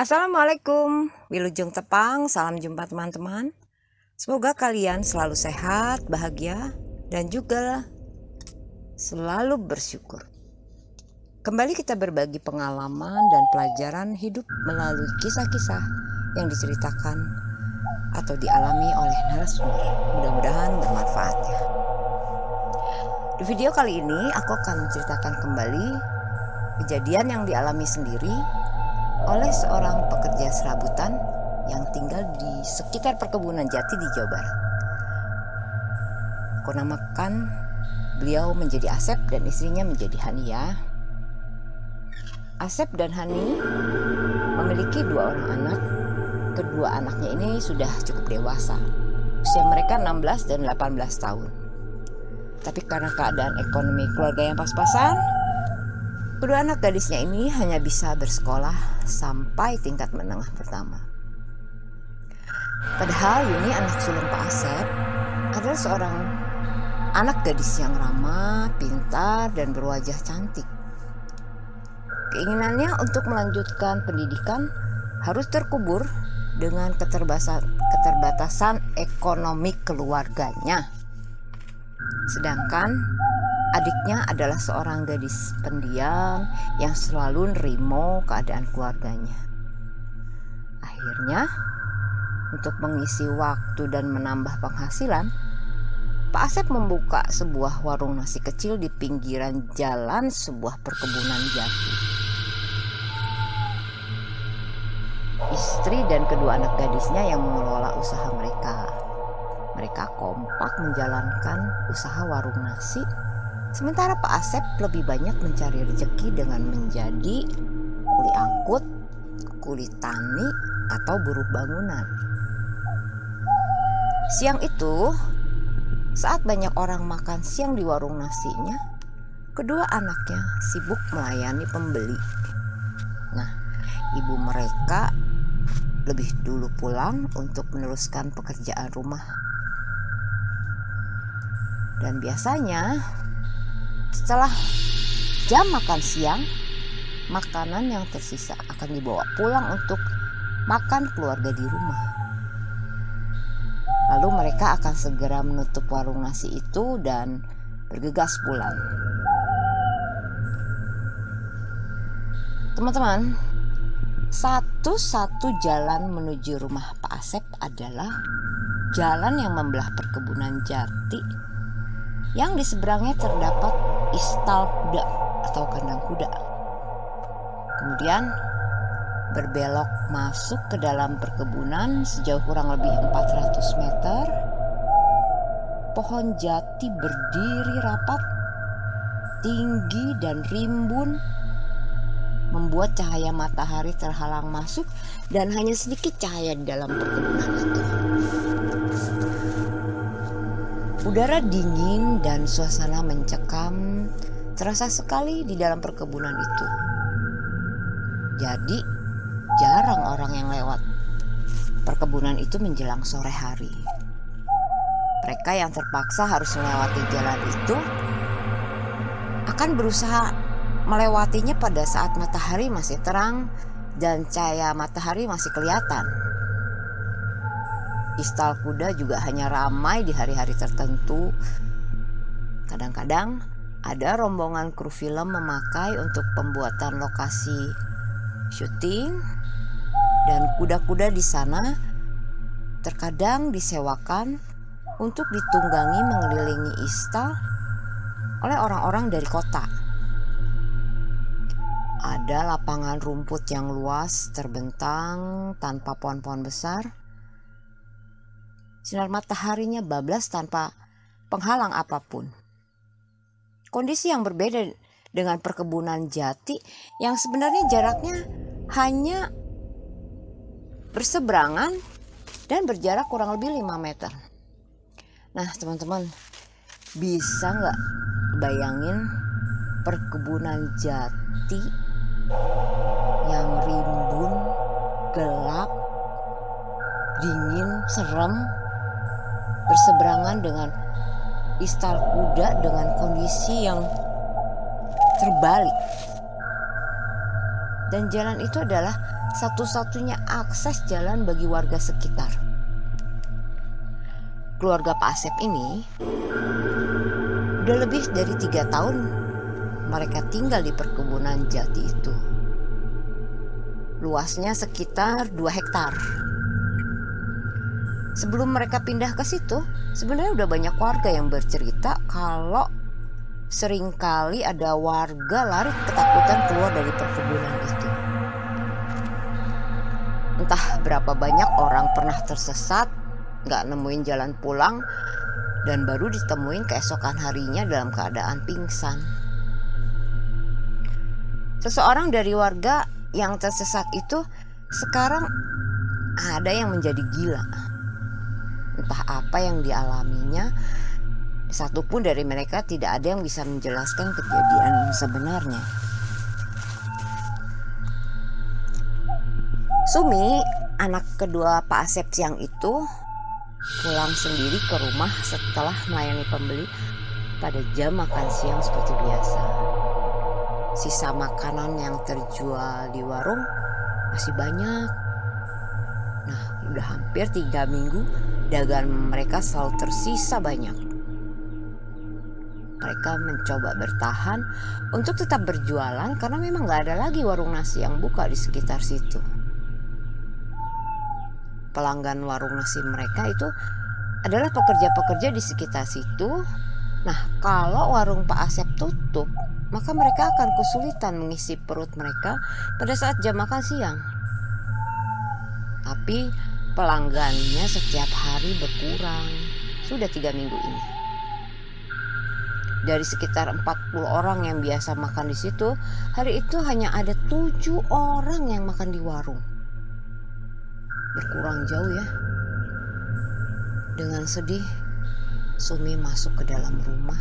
Assalamualaikum, Wilujeng Tepang, salam jumpa teman-teman. Semoga kalian selalu sehat, bahagia, dan juga selalu bersyukur. Kembali kita berbagi pengalaman dan pelajaran hidup melalui kisah-kisah yang diceritakan atau dialami oleh narasumber. Mudah-mudahan bermanfaat ya. Di video kali ini aku akan menceritakan kembali kejadian yang dialami sendiri oleh seorang pekerja serabutan yang tinggal di sekitar perkebunan jati di Jawa Barat. Aku namakan beliau menjadi Asep dan istrinya menjadi Hani ya. Asep dan Hani memiliki 2 orang anak. Kedua anaknya ini sudah cukup dewasa. Usia mereka 16 dan 18 tahun. Tapi karena keadaan ekonomi keluarga yang pas-pasan, kedua anak gadisnya ini hanya bisa bersekolah sampai tingkat menengah pertama. Padahal Yuni, anak sulung Pak Asep, adalah seorang anak gadis yang ramah, pintar, dan berwajah cantik. Keinginannya untuk melanjutkan pendidikan harus terkubur dengan keterbatasan ekonomi keluarganya. Sedangkan adiknya adalah seorang gadis pendiam yang selalu nerimo keadaan keluarganya. Akhirnya, untuk mengisi waktu dan menambah penghasilan, Pak Asep membuka sebuah warung nasi kecil di pinggiran jalan sebuah perkebunan jati. Istri dan kedua anak gadisnya yang mengelola usaha mereka. Mereka kompak menjalankan usaha warung nasi. Sementara Pak Asep lebih banyak mencari rezeki dengan menjadi kuli angkut, kuli tani, atau buruh bangunan. Siang itu, saat banyak orang makan siang di warung nasinya, kedua anaknya sibuk melayani pembeli. Nah, ibu mereka lebih dulu pulang untuk meneruskan pekerjaan rumah. Dan biasanya setelah jam makan siang, makanan yang tersisa akan dibawa pulang untuk makan keluarga di rumah. Lalu mereka akan segera menutup warung nasi itu dan bergegas pulang. Teman-teman, satu-satu jalan menuju rumah Pak Asep adalah jalan yang membelah perkebunan jati yang di seberangnya terdapat istal kuda atau kandang kuda. Kemudian berbelok masuk ke dalam perkebunan sejauh kurang lebih 400 meter. Pohon jati berdiri rapat, tinggi dan rimbun, membuat cahaya matahari terhalang masuk dan hanya sedikit cahaya di dalam perkebunan itu. Udara dingin dan suasana mencekam terasa sekali di dalam perkebunan itu. Jadi jarang orang yang lewat perkebunan itu menjelang sore hari. Mereka yang terpaksa harus melewati jalan itu akan berusaha melewatinya pada saat matahari masih terang dan cahaya matahari masih kelihatan. Istal kuda juga hanya ramai di hari-hari tertentu. Kadang-kadang ada rombongan kru film memakai untuk pembuatan lokasi syuting, dan kuda-kuda di sana terkadang disewakan untuk ditunggangi mengelilingi istal oleh orang-orang dari kota. Ada lapangan rumput yang luas terbentang tanpa pohon-pohon besar. Sinar mataharinya bablas tanpa penghalang apapun. Kondisi yang berbeda dengan perkebunan jati yang sebenarnya jaraknya hanya berseberangan dan berjarak kurang lebih 5 meter. Nah teman-teman, bisa gak bayangin perkebunan jati yang rimbun, gelap, dingin, serem, berseberangan dengan istal kuda dengan kondisi yang terbalik. Dan jalan itu adalah satu-satunya akses jalan bagi warga sekitar. Keluarga Pak Asep ini udah lebih dari 3 tahun mereka tinggal di perkebunan jati itu. Luasnya sekitar 2 hektar. Sebelum mereka pindah ke situ, sebenarnya udah banyak warga yang bercerita kalau seringkali ada warga lari ketakutan keluar dari perkebunan itu. Entah berapa banyak orang pernah tersesat, gak nemuin jalan pulang, dan baru ditemuin keesokan harinya dalam keadaan pingsan. Seseorang dari warga yang tersesat itu sekarang ada yang menjadi gila. Entah apa yang dialaminya, satupun dari mereka tidak ada yang bisa menjelaskan kejadian sebenarnya. Sumi, anak kedua Pak Asep siang itu, pulang sendiri ke rumah setelah melayani pembeli pada jam makan siang seperti biasa. Sisa makanan yang terjual di warung masih banyak. Nah, udah hampir 3 minggu dagangan mereka selalu tersisa banyak. Mereka mencoba bertahan untuk tetap berjualan karena memang gak ada lagi warung nasi yang buka di sekitar situ. Pelanggan warung nasi mereka itu adalah pekerja-pekerja di sekitar situ. Nah, kalau warung Pak Asep tutup, maka mereka akan kesulitan mengisi perut mereka pada saat jam makan siang. Tapi pelanggannya setiap hari berkurang. Sudah 3 minggu ini. Dari sekitar 40 orang yang biasa makan di situ, hari itu hanya ada 7 orang yang makan di warung. Berkurang jauh ya. Dengan sedih, Sumi masuk ke dalam rumah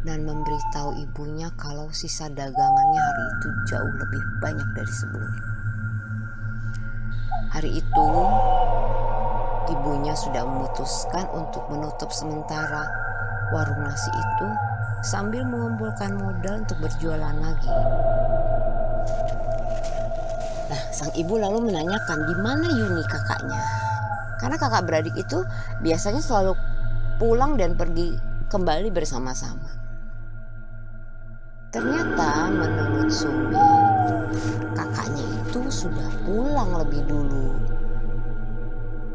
dan memberitahu ibunya kalau sisa dagangannya hari itu jauh lebih banyak dari sebelumnya. Hari itu, ibunya sudah memutuskan untuk menutup sementara warung nasi itu sambil mengumpulkan modal untuk berjualan lagi. Nah, sang ibu lalu menanyakan di mana Yuni kakaknya. Karena kakak beradik itu biasanya selalu pulang dan pergi kembali bersama-sama. Ternyata menurut Sumi, kakaknya itu sudah pulang lebih dulu.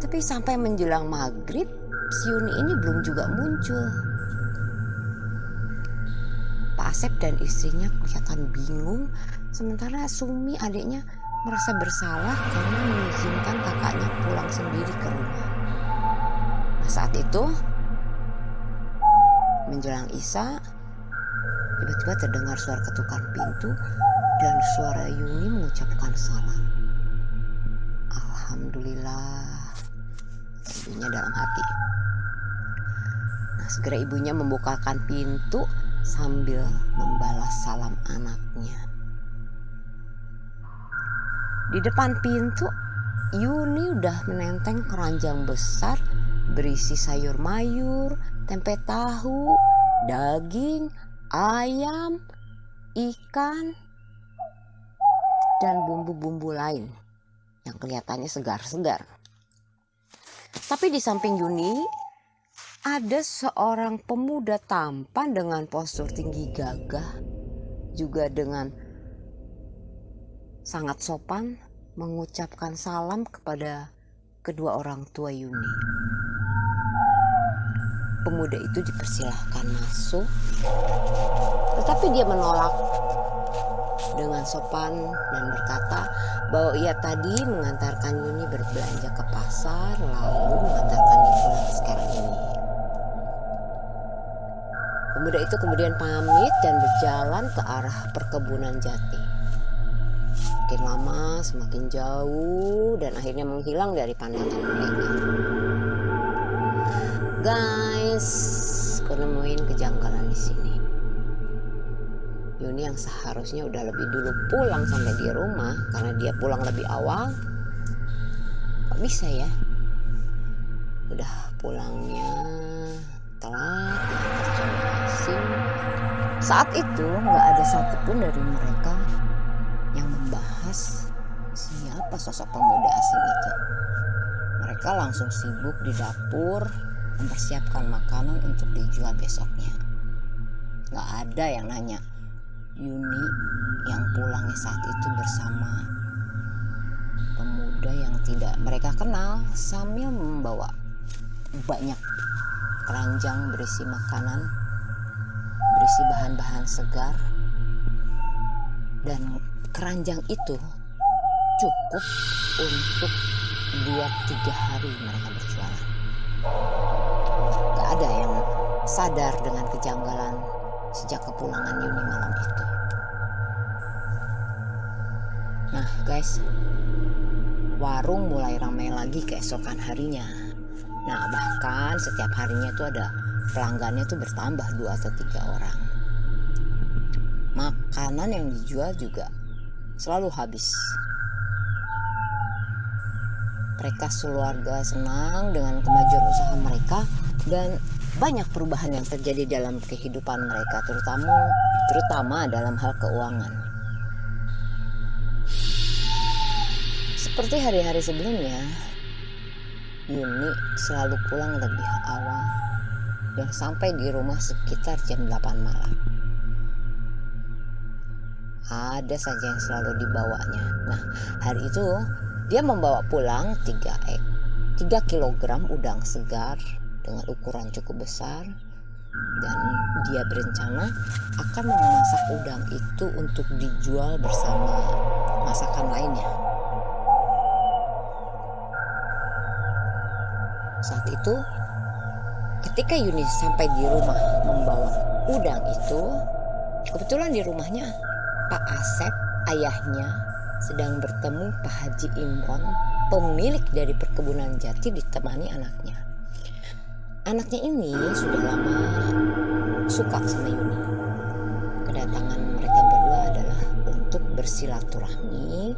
Tapi sampai menjelang maghrib, si Yuni ini belum juga muncul. Pak Asep dan istrinya kelihatan bingung, sementara Sumi adiknya merasa bersalah karena mengizinkan kakaknya pulang sendiri ke rumah. Nah, saat itu menjelang Isya, tiba-tiba terdengar suara ketukan pintu dan suara Yuni mengucapkan salam. Alhamdulillah, ibunya dalam hati. Nah, segera ibunya membukakan pintu sambil membalas salam anaknya. Di depan pintu, Yuni udah menenteng keranjang besar berisi sayur mayur, tempe tahu, daging, ayam, ikan, dan bumbu-bumbu lain yang kelihatannya segar-segar. Tapi di samping Yuni, ada seorang pemuda tampan dengan postur tinggi gagah, juga dengan sangat sopan mengucapkan salam kepada kedua orang tua Yuni. Pemuda itu dipersilahkan masuk, tetapi dia menolak dengan sopan dan berkata bahwa ia tadi mengantarkan Yuni berbelanja ke pasar lalu mengantarkannya pulang sekarang ini. Pemuda itu kemudian pamit dan berjalan ke arah perkebunan jati. Semakin lama semakin jauh dan akhirnya menghilang dari pandangan mereka. Guys, aku nemuin kejanggalan di sini. Yuni yang seharusnya udah lebih dulu pulang sampai di rumah karena dia pulang lebih awal, kok bisa ya? Udah pulangnya telat, diantar cowok asing. Saat itu nggak ada satupun dari mereka yang membahas siapa siapa sosok pemuda asing itu. Mereka langsung sibuk di dapur mempersiapkan makanan untuk dijual besoknya. Gak ada yang nanya Yuni yang pulangnya saat itu bersama pemuda yang tidak mereka kenal sambil membawa banyak keranjang berisi makanan, berisi bahan-bahan segar, dan keranjang itu cukup untuk 2-3 hari mereka berjualan. Gak ada yang sadar dengan kejanggalan sejak kepulangan Yuni malam itu. Nah guys, warung mulai ramai lagi keesokan harinya. Nah bahkan setiap harinya itu ada pelanggannya tuh bertambah 2 atau 3 orang. Makanan yang dijual juga selalu habis. Mereka sekeluarga senang dengan kemajuan usaha mereka dan banyak perubahan yang terjadi dalam kehidupan mereka, terutama dalam hal keuangan. Seperti hari-hari sebelumnya, Yuni selalu pulang lebih awal dan sampai di rumah sekitar jam 8 malam. Ada saja yang selalu dibawanya. Nah, hari itu dia membawa pulang 3 kilogram udang segar dengan ukuran cukup besar, dan dia berencana akan memasak udang itu untuk dijual bersama masakan lainnya. Saat itu, ketika Yuni sampai di rumah membawa udang itu, kebetulan di rumahnya Pak Asep, ayahnya, sedang bertemu Pak Haji Imron, pemilik dari perkebunan jati, ditemani anaknya. Anaknya ini sudah lama suka sama Yuni. Kedatangan mereka berdua adalah untuk bersilaturahmi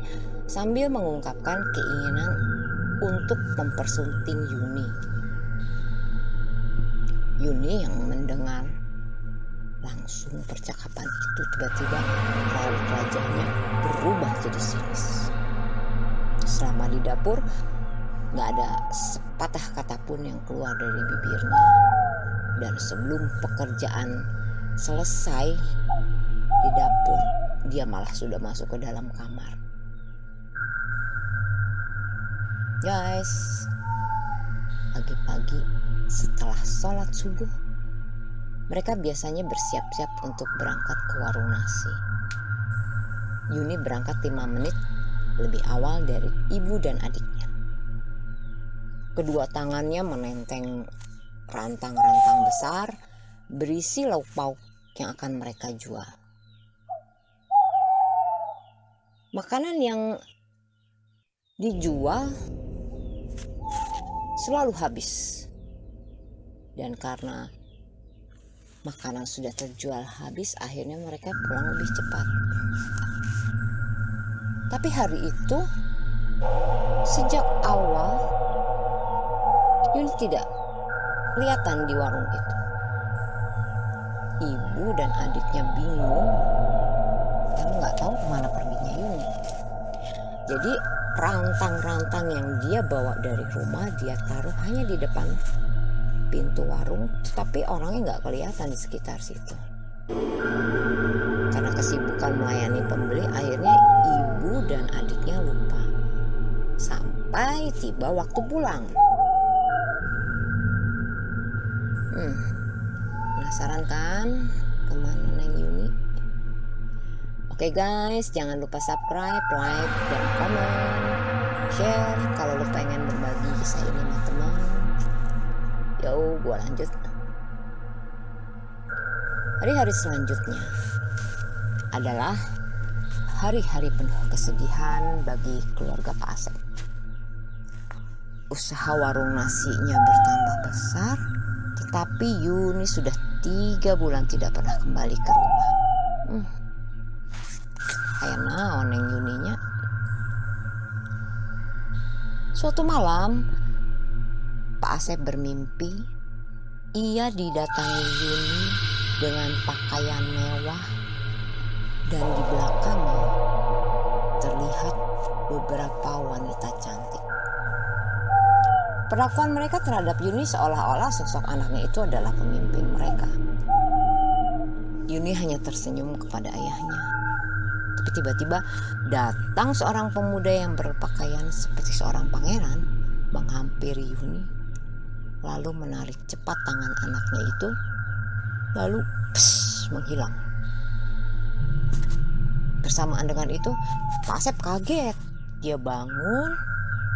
sambil mengungkapkan keinginan untuk mempersunting Yuni. Yuni yang mendengar langsung percakapan itu tiba-tiba raut wajahnya berubah jadi sinis. Selama di dapur gak ada sepatah kata pun yang keluar dari bibirnya. Dan sebelum pekerjaan selesai di dapur, dia malah sudah masuk ke dalam kamar. Guys, pagi-pagi setelah sholat subuh, mereka biasanya bersiap-siap untuk berangkat ke warung nasi. Yuni berangkat 5 menit lebih awal dari ibu dan adiknya. Kedua tangannya menenteng rantang-rantang besar berisi lauk pauk yang akan mereka jual. Makanan yang dijual selalu habis. Dan karena makanan sudah terjual habis, akhirnya mereka pulang lebih cepat. Tapi hari itu, sejak awal, Yuni tidak kelihatan di warung itu. Ibu dan adiknya bingung, karena nggak tahu kemana perginya Yuni. Jadi rantang-rantang yang dia bawa dari rumah dia taruh hanya di depan pintu warung, tapi orangnya nggak kelihatan di sekitar situ. Karena kesibukan melayani pembeli, akhirnya ibu dan adiknya lupa sampai tiba waktu pulang. Penasaran kan kemana Neng Yuni? Oke guys, jangan lupa subscribe, like, dan komen, share kalau lo pengen berbagi kisah ini sama teman. Yo, gua lanjut. Hari-hari selanjutnya adalah hari-hari penuh kesedihan bagi keluarga Pak Asep. Usaha warung nasinya bertambah besar, tetapi Yuni sudah 3 bulan tidak pernah kembali ke rumah. Kayak naon yang Yuninya. Suatu malam, Pak Asep bermimpi ia didatangi Yuni dengan pakaian mewah, dan di belakangnya terlihat beberapa wanita cantik. Perlakuan mereka terhadap Yuni seolah-olah sosok anaknya itu adalah pemimpin mereka. Yuni hanya tersenyum kepada ayahnya. Tapi tiba-tiba datang seorang pemuda yang berpakaian seperti seorang pangeran menghampiri Yuni, lalu menarik cepat tangan anaknya itu, lalu menghilang. Bersamaan dengan itu, Pak Asep kaget. Dia bangun,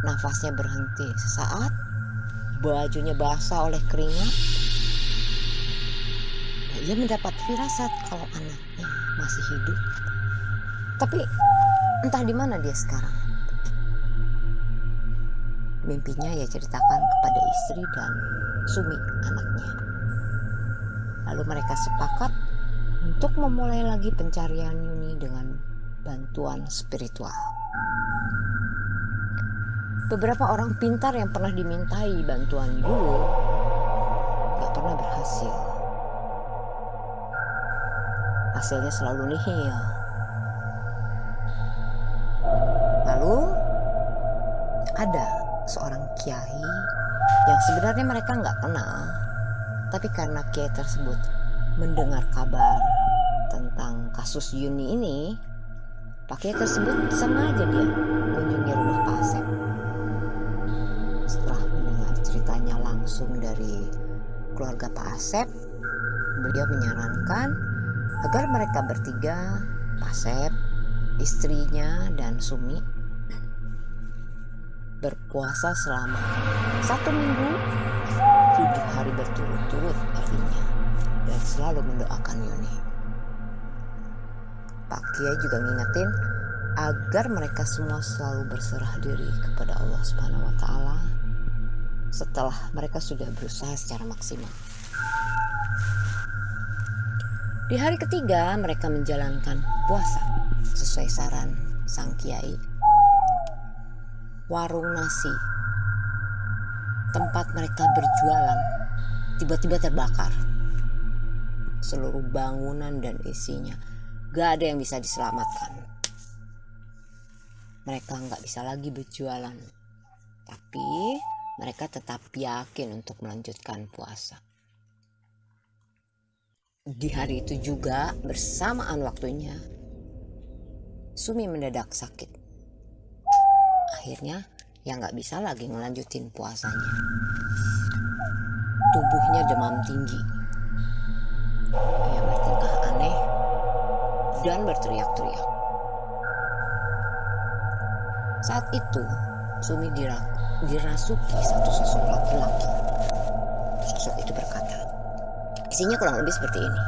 nafasnya berhenti sesaat, bajunya basah oleh keringat. Ia mendapat firasat kalau anaknya masih hidup. Tapi entah di mana dia sekarang. Mimpinya ia ceritakan kepada istri dan Sumi anaknya. Lalu mereka sepakat untuk memulai lagi pencarian Yuni dengan bantuan spiritual. Beberapa orang pintar yang pernah dimintai bantuan dulu gak pernah berhasil. Hasilnya selalu nihil. Lalu ada seorang kiai yang sebenarnya mereka nggak kenal, tapi karena kiai tersebut mendengar kabar tentang kasus Yuni ini, Pak kiai tersebut sengaja dia kunjungi rumah Pak Asep. Setelah mendengar ceritanya langsung dari keluarga Pak Asep, beliau menyarankan agar mereka bertiga, Pak Asep, istrinya, dan Sumi berpuasa selama 1 minggu, 7 hari berturut-turut artinya, dan selalu mendoakan Yuni. Pak Kiai juga ngingetin agar mereka semua selalu berserah diri kepada Allah Subhanahu wa Ta'ala setelah mereka sudah berusaha secara maksimal. Di hari ketiga mereka menjalankan puasa sesuai saran sang kiai. Warung nasi tempat mereka berjualan tiba-tiba terbakar. Seluruh bangunan dan isinya gak ada yang bisa diselamatkan. Mereka gak bisa lagi berjualan, tapi mereka tetap yakin untuk melanjutkan puasa. Di hari itu juga bersamaan waktunya Sumi mendadak sakit. Akhirnya ya gak bisa lagi ngelanjutin puasanya. Tubuhnya demam tinggi. Ia bertingkah aneh dan berteriak-teriak. Saat itu Sumi dirasuki satu sosok laki-laki. Sosok itu berkata, isinya kurang lebih seperti ini.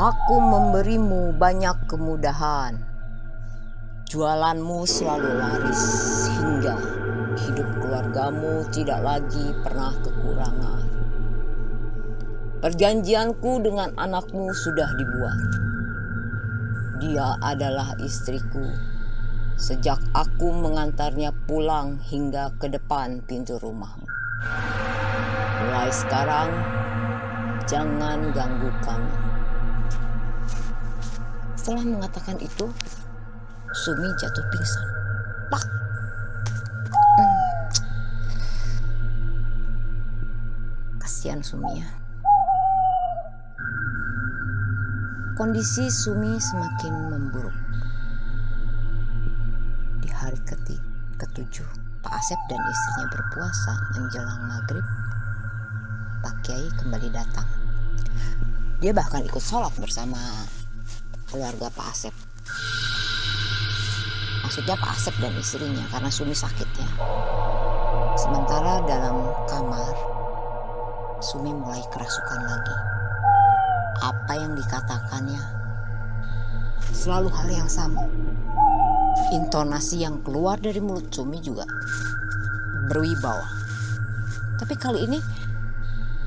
Aku memberimu banyak kemudahan. Jualanmu selalu laris hingga hidup keluargamu tidak lagi pernah kekurangan. Perjanjianku dengan anakmu sudah dibuat. Dia adalah istriku sejak aku mengantarnya pulang hingga ke depan pintu rumahmu. Mulai sekarang, jangan ganggu kami. Setelah mengatakan itu, Sumi jatuh pingsan. Pak! Kasihan Sumi ya. Kondisi Sumi semakin memburuk. Di hari ketujuh, Pak Asep dan istrinya berpuasa menjelang maghrib. Pak Kiai kembali datang. Dia bahkan ikut sholat bersama keluarga Pak Asep. Maksudnya Pak Asep dan istrinya karena Sumi sakit ya. Sementara dalam kamar Sumi mulai kerasukan lagi. Apa yang dikatakannya selalu hal yang sama. Intonasi yang keluar dari mulut Sumi juga berwibawa. Tapi kali ini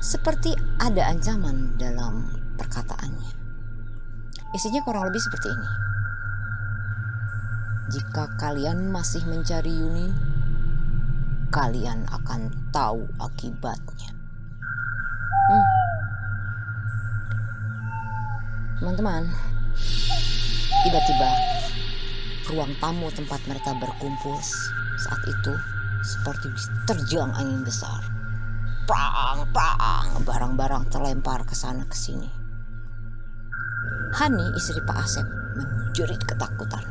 seperti ada ancaman dalam perkataannya. Isinya kurang lebih seperti ini. Jika kalian masih mencari Yuni, kalian akan tahu akibatnya. Teman-teman, tiba-tiba ruang tamu tempat mereka berkumpul saat itu seperti diterjang angin besar. Prang, prang, barang-barang terlempar ke sana ke sini. Hani, istri Pak Asep, menjerit ketakutan.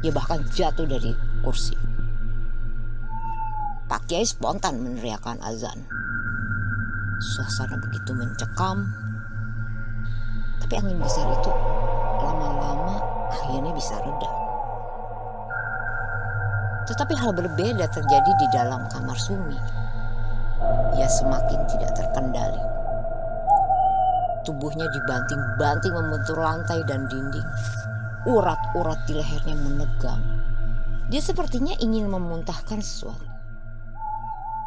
Ia bahkan jatuh dari kursi. Pak Kiai spontan meneriakkan azan. Suasana begitu mencekam. Tapi angin besar itu lama-lama akhirnya bisa reda. Tetapi hal berbeda terjadi di dalam kamar Sumi. Ia semakin tidak terkendali. Tubuhnya dibanting-banting membentur lantai dan dinding. Urat-urat di lehernya menegang. Dia sepertinya ingin memuntahkan sesuatu.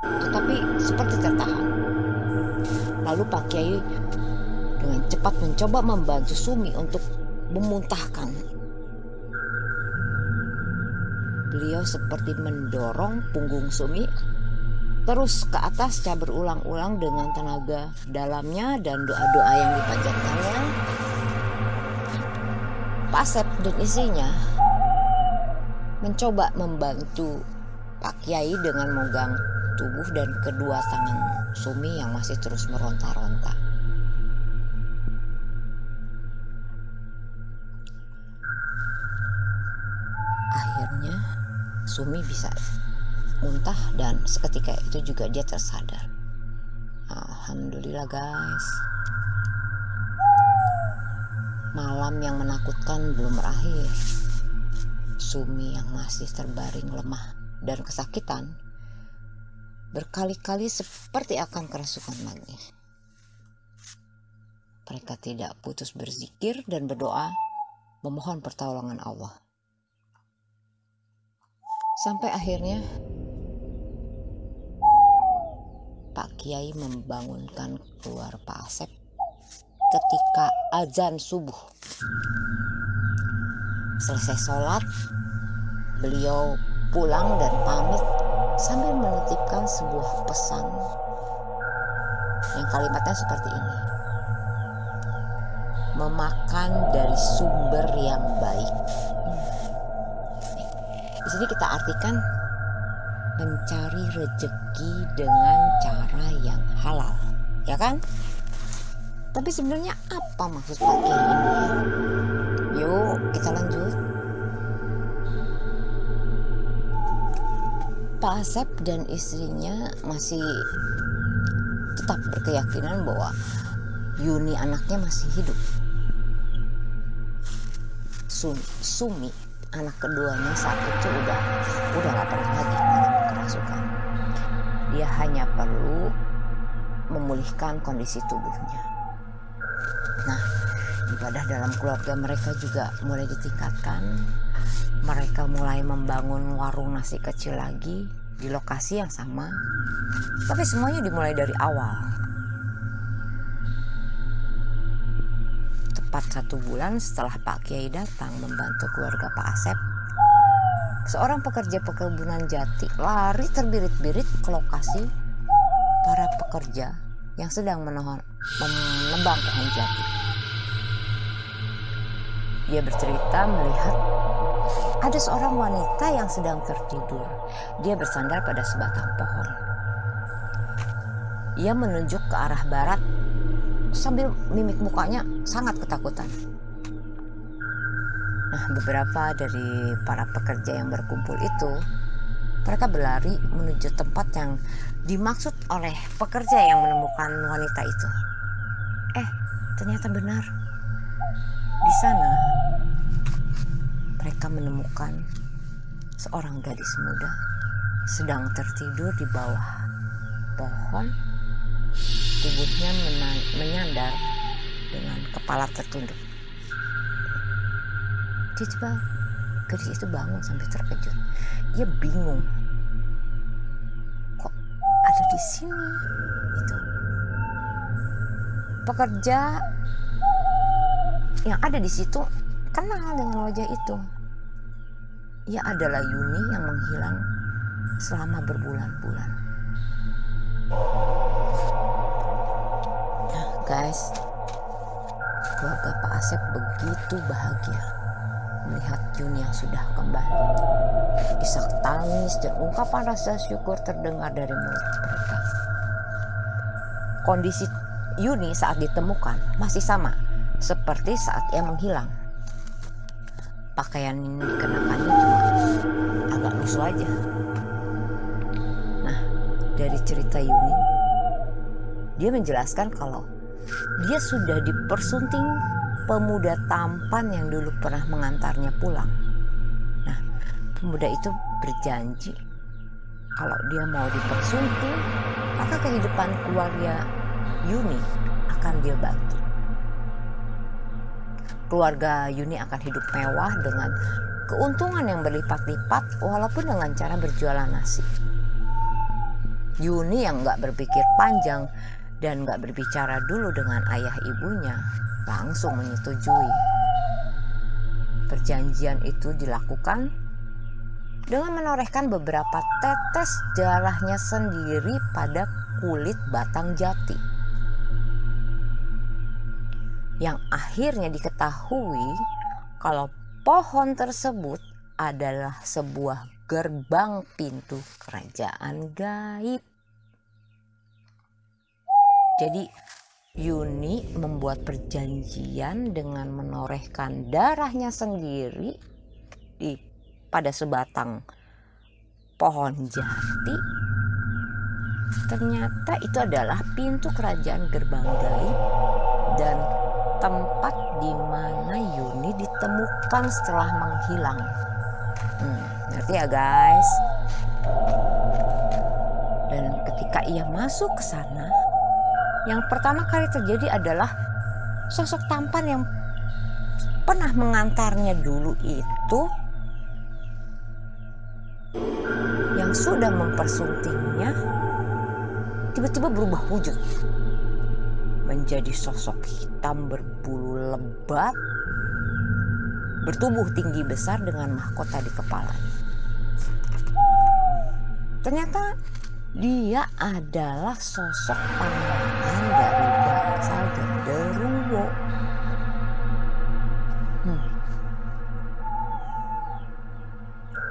Tetapi seperti tertahan. Lalu Pak Kiai dengan cepat mencoba membantu Sumi untuk memuntahkan. Beliau seperti mendorong punggung Sumi terus ke atas secara berulang-ulang dengan tenaga dalamnya dan doa-doa yang dipanjatkannya. Pak Asep dan istrinya mencoba membantu Pak Kiai dengan memegang tubuh dan kedua tangan Sumi yang masih terus meronta-ronta. Akhirnya Sumi bisa muntah dan seketika itu juga dia tersadar. Alhamdulillah guys. Malam yang menakutkan belum berakhir. Sumi yang masih terbaring lemah dan kesakitan berkali-kali seperti akan kerasukan lagi. Mereka tidak putus berzikir dan berdoa memohon pertolongan Allah. Sampai akhirnya Pak Kiai membangunkan keluar Pak Asep ketika azan subuh. Selesai sholat, beliau pulang dan pamit sambil menitipkan sebuah pesan yang kalimatnya seperti ini. Memakan dari sumber yang baik. Di sini kita artikan mencari rezeki dengan cara yang halal, ya kan? Tapi sebenarnya apa maksud Pak Kiai ini? Yuk kita lanjut. Pak Asep dan istrinya masih tetap berkeyakinan bahwa Yuni anaknya masih hidup. Sumi anak keduanya saat itu udah gak pernah lagi mengalami kerasukan. Dia hanya perlu memulihkan kondisi tubuhnya. Nah, ibadah dalam keluarga mereka juga mulai ditingkatkan. Mereka mulai membangun warung nasi kecil lagi di lokasi yang sama. Tapi semuanya dimulai dari awal. Tepat 1 bulan setelah Pak Kiai datang membantu keluarga Pak Asep, seorang pekerja perkebunan jati lari terbirit-birit ke lokasi para pekerja yang sedang menebang pohon jati. Dia bercerita melihat ada seorang wanita yang sedang tertidur. Dia bersandar pada sebatang pohon. Ia menunjuk ke arah barat sambil mimik mukanya sangat ketakutan. Nah, beberapa dari para pekerja yang berkumpul itu, mereka berlari menuju tempat yang dimaksud oleh pekerja yang menemukan wanita itu. Ternyata benar. Di sana mereka menemukan seorang gadis muda sedang tertidur di bawah pohon. Tubuhnya menyandar dengan kepala tertunduk. Tiba-tiba gadis itu bangun sampai terkejut. Dia bingung. Kok ada di sini? Itu. Pekerja yang ada di situ kenal dengan wajah itu. Ia adalah Yuni yang menghilang selama berbulan-bulan. Nah guys, keluarga Pak Asep begitu bahagia. melihat Yuni yang sudah kembali. Isak tangis dan ungkapan rasa syukur terdengar dari mulut mereka. Kondisi Yuni saat ditemukan masih sama seperti saat ia menghilang. Pakaian yang dikenakannya cuma agak lusuh aja. Nah, dari cerita Yuni, dia menjelaskan kalau dia sudah dipersunting pemuda tampan yang dulu pernah mengantarnya pulang. Nah, pemuda itu berjanji kalau dia mau dipersunting, maka kehidupan keluarga Yuni akan dia bantu. Keluarga Yuni akan hidup mewah dengan keuntungan yang berlipat-lipat walaupun dengan cara berjualan nasi. Yuni yang gak berpikir panjang dan gak berbicara dulu dengan ayah ibunya langsung menyetujui. Perjanjian itu dilakukan dengan menorehkan beberapa tetes darahnya sendiri pada kulit batang jati. Yang akhirnya diketahui kalau pohon tersebut adalah sebuah gerbang pintu kerajaan gaib. Jadi Yuni membuat perjanjian dengan menorehkan darahnya sendiri pada sebatang pohon jati. Ternyata itu adalah pintu kerajaan gerbang gaib dan tempat di mana Yuni ditemukan setelah menghilang. Ngerti ya guys? Dan ketika ia masuk ke sana, yang pertama kali terjadi adalah sosok tampan yang pernah mengantarnya dulu itu, yang sudah mempersuntingnya, tiba-tiba berubah wujud menjadi sosok hitam berbulu lebat, bertubuh tinggi besar dengan mahkota di kepalanya. Ternyata dia adalah sosok pangeran dari bangsa Genderuwo.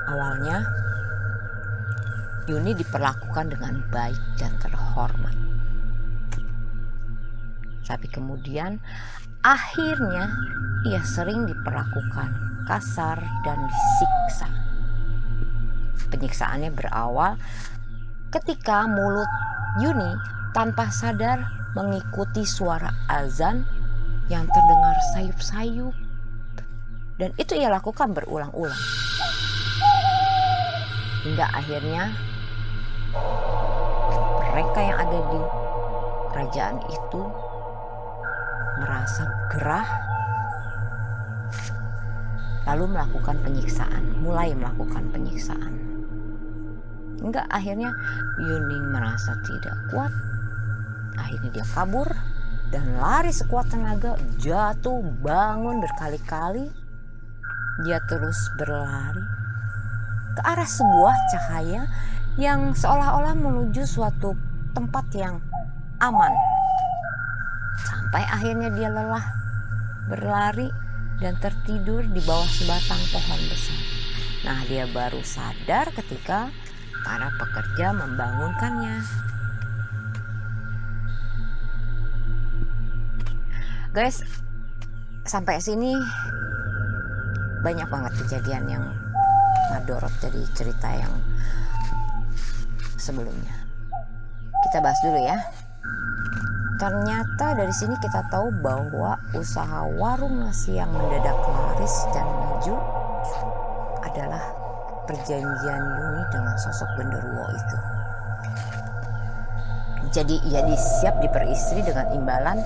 Awalnya Yuni diperlakukan dengan baik dan terhormat. Tapi kemudian akhirnya ia sering diperlakukan kasar dan disiksa. Penyiksaannya berawal ketika mulut Yuni tanpa sadar mengikuti suara azan yang terdengar sayup-sayup. Dan itu ia lakukan berulang-ulang. Hingga akhirnya mereka yang ada di kerajaan itu merasa gerah, lalu mulai melakukan penyiksaan. Hingga akhirnya Yuni merasa tidak kuat. Akhirnya dia kabur dan lari sekuat tenaga, jatuh bangun berkali-kali. Dia terus berlari ke arah sebuah cahaya yang seolah-olah menuju suatu tempat yang aman. Sampai akhirnya dia lelah berlari dan tertidur di bawah sebatang pohon besar. Nah, dia baru sadar ketika para pekerja membangunkannya. Guys, sampai sini banyak banget kejadian yang madorot dari cerita yang sebelumnya. Kita bahas dulu ya. Ternyata dari sini kita tahu bahwa usaha warung nasi yang mendadak laris dan maju adalah perjanjian Yuni dengan sosok genderuwo itu. Jadi ia siap diperistri dengan imbalan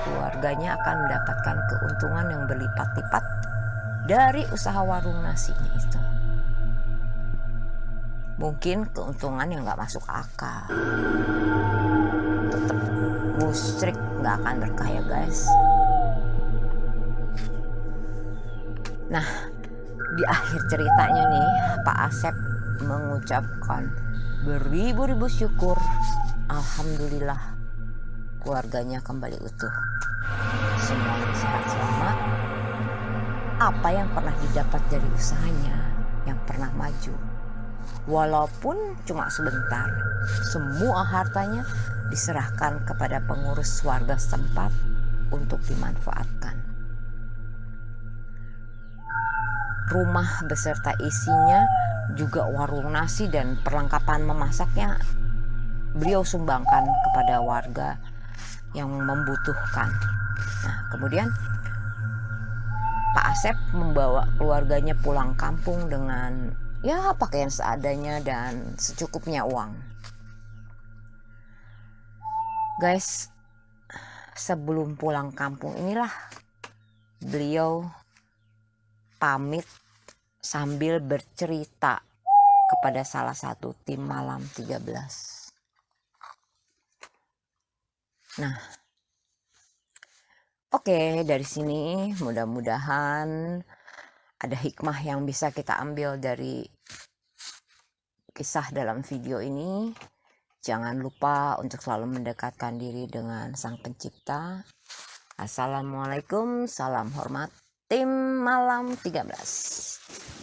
keluarganya akan mendapatkan keuntungan yang berlipat-lipat dari usaha warung nasinya itu. Mungkin keuntungan yang gak masuk akal. Tetap musyrik gak akan berkah ya guys. Nah, di akhir ceritanya nih, Pak Asep mengucapkan beribu-ribu syukur. Alhamdulillah keluarganya kembali utuh. Semuanya sehat selamat. apa yang pernah didapat dari usahanya yang pernah maju. Walaupun cuma sebentar, semua hartanya diserahkan kepada pengurus warga setempat untuk dimanfaatkan. Rumah beserta isinya, juga warung nasi dan perlengkapan memasaknya, beliau sumbangkan kepada warga yang membutuhkan. Nah, kemudian Pak Asep membawa keluarganya pulang kampung dengan pakaian seadanya dan secukupnya uang. Guys, sebelum pulang kampung inilah beliau pamit sambil bercerita kepada salah satu tim malam 13. Nah, oke, dari sini mudah-mudahan ada hikmah yang bisa kita ambil dari kisah dalam video ini. Jangan lupa untuk selalu mendekatkan diri dengan Sang Pencipta. Assalamualaikum, salam hormat tim malam 13.